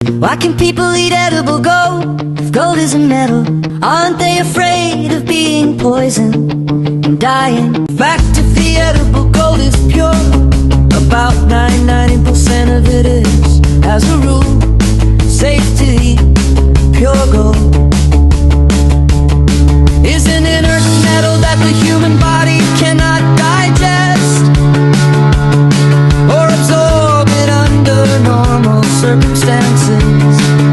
Why can people eat edible gold if gold is a metal? Aren't they afraid of being poisoned and dying? Fact, if the edible gold is pure, about 99% of it is, as a rule, safe to eat. Pure gold is an inert metal that the human body cannot digest or absorb it under normal circumstances.